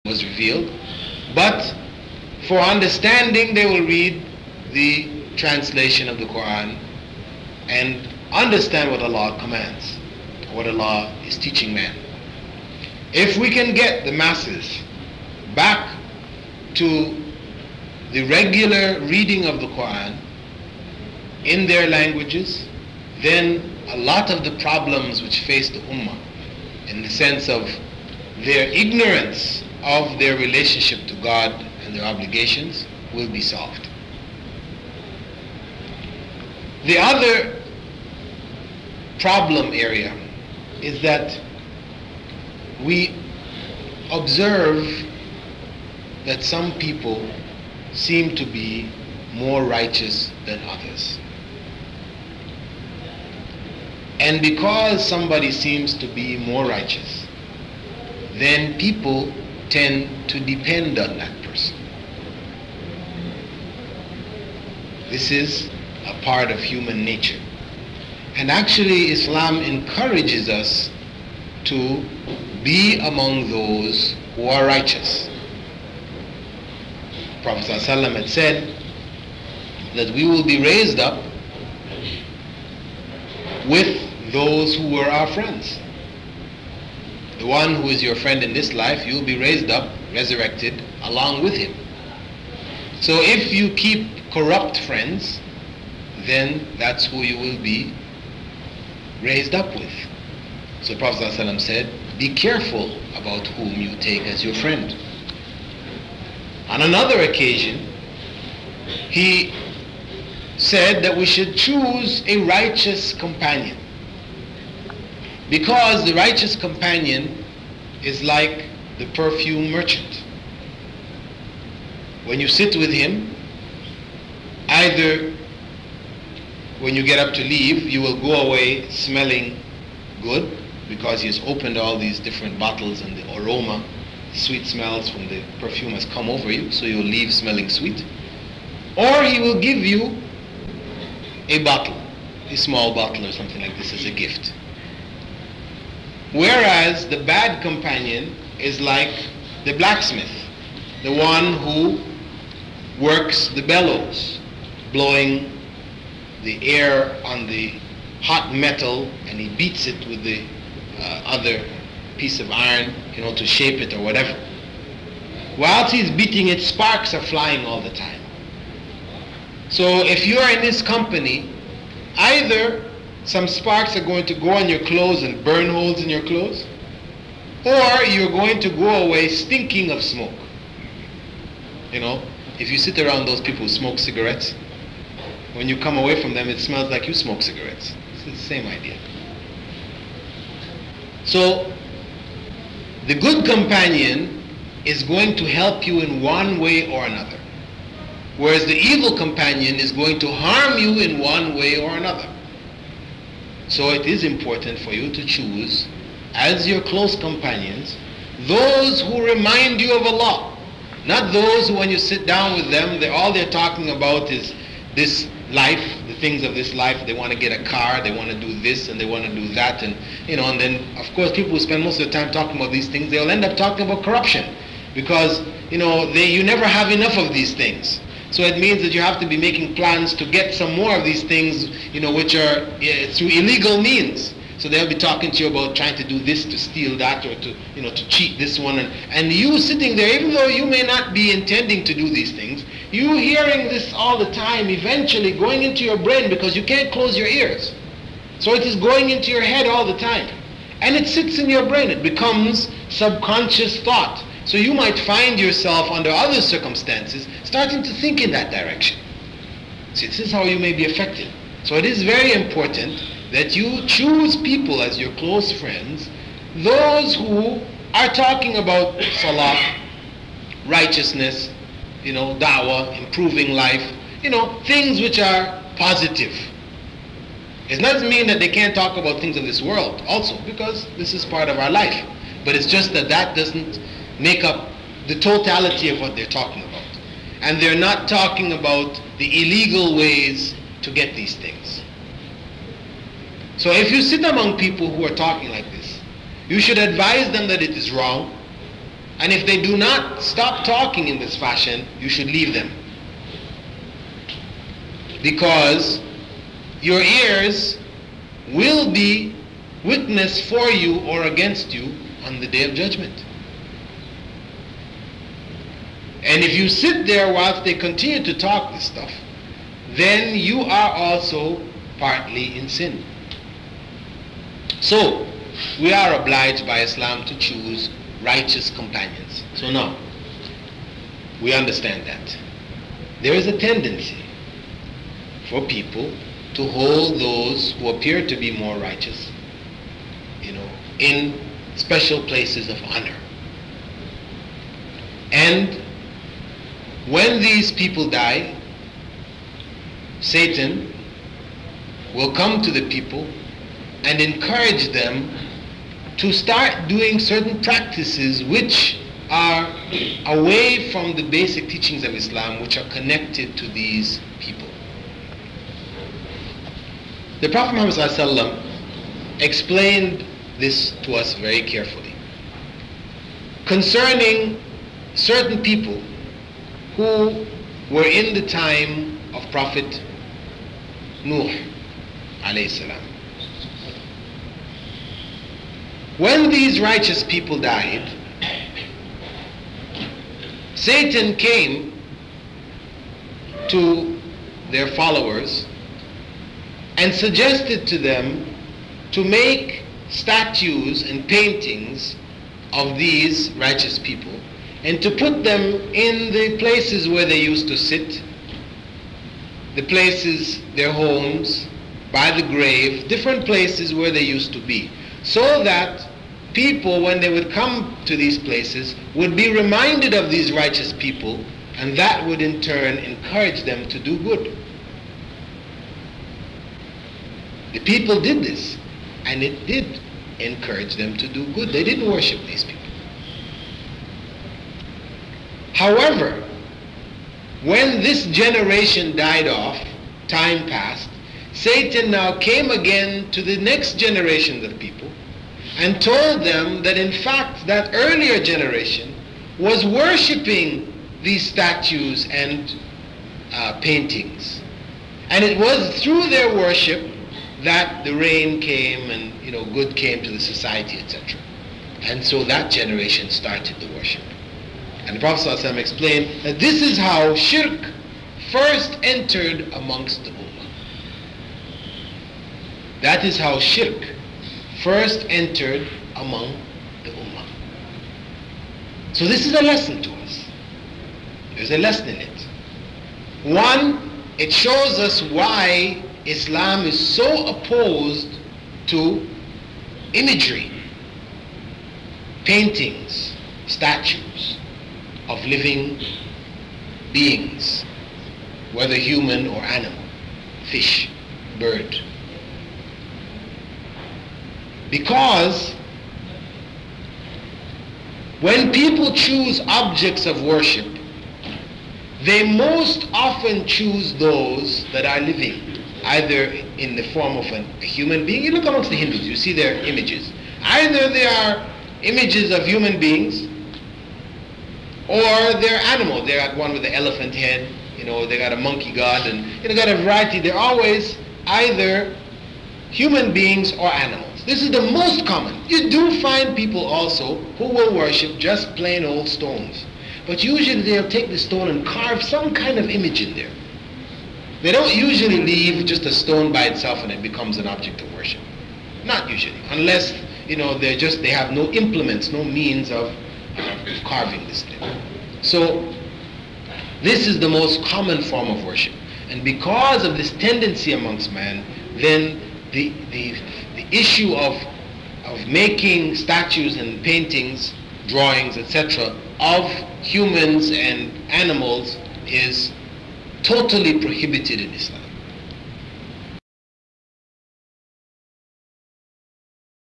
was revealed. But for understanding, they will read the translation of the Quran and understand what Allah commands, what Allah is teaching man. If we can get the masses back to the regular reading of the Quran in their languages, then a lot of the problems which face the Ummah, in the sense of their ignorance of their relationship to God and their obligations, will be solved. The other problem area is that we observe that some people seem to be more righteous than others. And because somebody seems to be more righteous, then people tend to depend on that person. This is a part of human nature. And actually, Islam encourages us to be among those who are righteous. Prophet ﷺ had said that we will be raised up with those who were our friends. The one who is your friend in this life, you will be raised up, resurrected, along with him. So if you keep corrupt friends, then that's who you will be raised up with. So Prophet ﷺ said, be careful about whom you take as your friend. On another occasion, he said that we should choose a righteous companion, because the righteous companion is like the perfume merchant. When you sit with him, either when you get up to leave, you will go away smelling good, because he has opened all these different bottles and the aroma, sweet smells from the perfume has come over you, so you'll leave smelling sweet. Or he will give you a bottle, a small bottle or something like this as a gift. Whereas the bad companion is like the blacksmith, the one who works the bellows, blowing the air on the hot metal, and he beats it with the other piece of iron, to shape it or whatever. Whilst he's beating it, sparks are flying all the time. So if you are in this company, either some sparks are going to go on your clothes and burn holes in your clothes, or you're going to go away stinking of smoke. If you sit around those people who smoke cigarettes, when you come away from them, it smells like you smoke cigarettes. It's the same idea. So the good companion is going to help you in one way or another, whereas the evil companion is going to harm you in one way or another. So it is important for you to choose as your close companions those who remind you of Allah, not those who, when you sit down with them, all they're talking about is this life, the things of this life. They want to get a car, they want to do this and they want to do that, and and then of course people who spend most of the time talking about these things, they'll end up talking about corruption, because you never have enough of these things. So it means that you have to be making plans to get some more of these things, which are through illegal means. So they'll be talking to you about trying to do this, to steal that, or to cheat this one, and you sitting there, even though you may not be intending to do these things, you hearing this all the time, eventually going into your brain, because you can't close your ears. So it is going into your head all the time, and it sits in your brain. It becomes subconscious thought. So you might find yourself under other circumstances starting to think in that direction. See, this is how you may be affected. So it is very important that you choose people as your close friends, those who are talking about salah, righteousness, da'wah, improving life, things which are positive. It doesn't mean that they can't talk about things of this world also, because this is part of our life. But it's just that doesn't make up the totality of what they're talking about. And they're not talking about the illegal ways to get these things. So if you sit among people who are talking like this, you should advise them that it is wrong, And if they do not stop talking in this fashion, you should leave them. Because your ears will be witness for you or against you on the Day of Judgment. And if you sit there whilst they continue to talk this stuff, then you are also partly in sin. So, we are obliged by Islam to choose righteous companions. So now, we understand that. There is a tendency for people to hold those who appear to be more righteous, in special places of honor. And when these people die, Satan will come to the people and encourage them to start doing certain practices which are away from the basic teachings of Islam, which are connected to these people. The Prophet Muhammad ﷺ explained this to us very carefully concerning certain people who were in the time of Prophet Nuh alayhi salam. When these righteous people died, Satan came to their followers and suggested to them to make statues and paintings of these righteous people and to put them in the places where they used to sit, the places, their homes, by the grave, different places where they used to be, so that people, when they would come to these places, would be reminded of these righteous people, and that would in turn encourage them to do good. The people did this, and it did encourage them to do good. They didn't worship these people. However, when this generation died off, time passed, Satan now came again to the next generation of people and told them that in fact that earlier generation was worshipping these statues and paintings. And it was through their worship that the rain came and good came to the society, etc. And so that generation started the worship. And the Prophet ﷺ explained that this is how shirk first entered amongst the ummah. That is how shirk first entered among the ummah. So this is a lesson to us. There's a lesson in it. One, it shows us why Islam is so opposed to imagery, paintings, statues of living beings, whether human or animal, fish, bird. Because when people choose objects of worship, they most often choose those that are living, either in the form of a human being. You look amongst the Hindus, you see their images. Either they are images of human beings, or they're animals. They got one with the elephant head, they got a monkey god, and they got a variety. They're always either human beings or animals. This is the most common. You do find people also who will worship just plain old stones. But usually they'll take the stone and carve some kind of image in there. They don't usually leave just a stone by itself and it becomes an object of worship. Not usually, unless they have no implements, no means of carving this thing. So this is the most common form of worship, and because of this tendency amongst man, then the issue of making statues and paintings, drawings, etc., of humans and animals is totally prohibited in Islam.